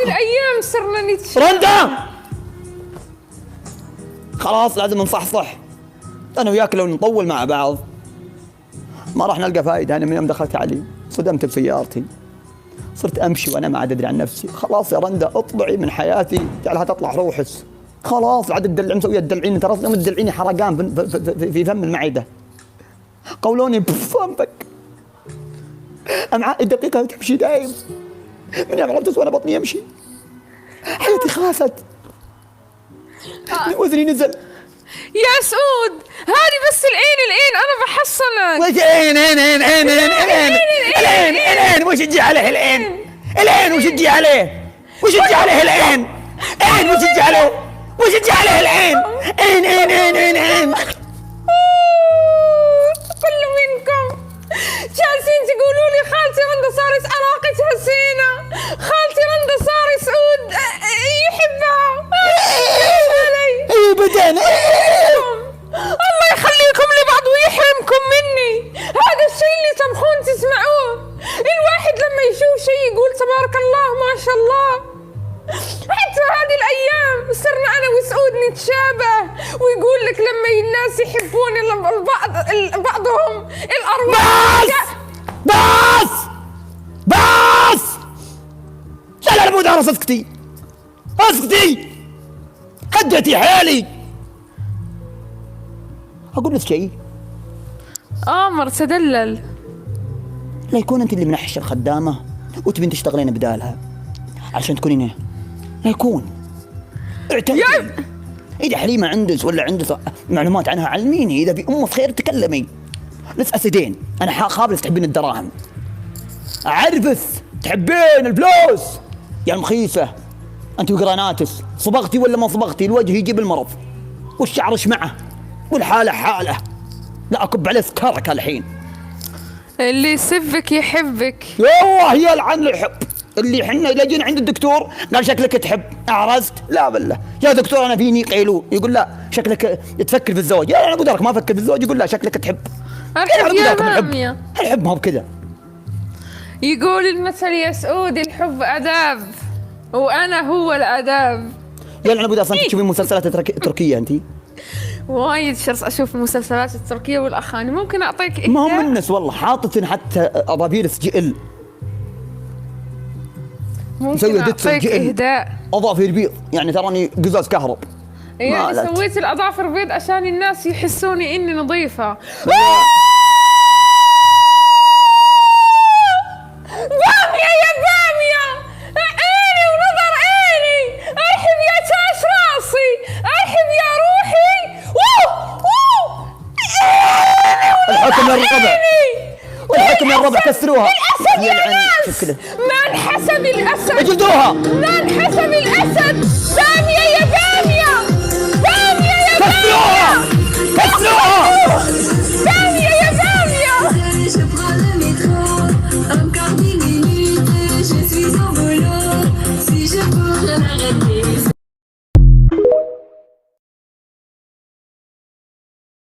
الأيام صرنا نتشاف. رندا خلاص لازم نصحصح. أنا وياك لو نطول مع بعض ما راح نلقى فائدة. أنا من يوم دخلت علي صدمت بسيارتي، صرت أمشي وأنا ما عاد أدري عن نفسي. خلاص يا رندا اطلعي من حياتي، جعلها تطلع روحس. خلاص عاد الدلع مسوية تدلعيني، ترى يوم تدلعيني حرقان في فم المعدة. قولوني بفمك أمعاء الدقيقة تمشي دايم. من يوم عرفت وأنا بطني يمشي حياتي خافت، وزني نزل. يا سعود هذه بس العين أنا بحصلك. وش العين وش تجي عليه العين وش تجي عليه وش تجي عليه العين وش تجي عليه وش تجي عليه العين عين كل منكم جالسين تقولوا لي خالتي رندا صارت علاقتها زينة، خالتي رندا صار سعود يحبها. بدأنا الله يخليكم لبعض ويحرمكم مني. هذا الشيء اللي تبغون تسمعوه. الواحد لما يشوف شيء يقول تبارك الله ما شاء الله. حتى هذه الأيام صرنا أنا وسعود نتشابه، ويقول لك لما الناس يحبون بعضهم الأرواح. بس لا مو دارس. اسكتي خدتي حالي. أقول لك شيء آمر تدلل. لا يكون أنت اللي منحش الخدامة وتبين تشتغلين بدالها عشان تكونين ايه. لا يكون اعتمدي. إذا حليمة عندك ولا عندك معلومات عنها علميني، إذا في أمة خير تكلمي. لس أسدين أنا خابرس تحبين الدراهم، أعرفس تحبين الفلوس يا المخيسة. أنت وقراناتس صبغتي ولا ما صبغتي الوجه يجيب المرض والشعر شمعه والحالة حالة. لا أكب عليه سكرك الحين. اللي يسبك يحبك. يوه يلعن الحب. اللي حنا لجينا عند الدكتور قال شكلك تحب. أعرزت؟ لا بالله يا دكتور أنا فيني قيلول. يقول لا شكلك تفكر في الزواج. يا أنا قدرك ما أفكر في الزواج. يقول لا شكلك تحب. الحب يا مامية. الحب ما هو بكذا. يقول المثل يا سعود الحب أداب وأنا هو الأداب. يلا أنا بدي أصلا تشوفين مسلسلات تركية أنتي؟ وايد شرس أشوف المسلسلات التركية والأغاني. ممكن أعطيك إهداء؟ ما هو منس والله حاطتن حتى أبابير سجل. ممكن أعطيك إهداء؟ أظافر بيض يعني تراني قزاز كهرب. يعني سويت الأظافر بيض عشان الناس يحسوني إني نظيفة. بامية يا بامية عيني ونظر عيني. أرحب يا تاج راسي، أرحب يا روحي. الحكم للربع والحكم للربع كسروها. الأسد يا ناس ما انحسب الأسد. اجلدوها ما انحسب الأسد. بامية يا بامية، بامية يا بامية، كسروها بامية يا بامية.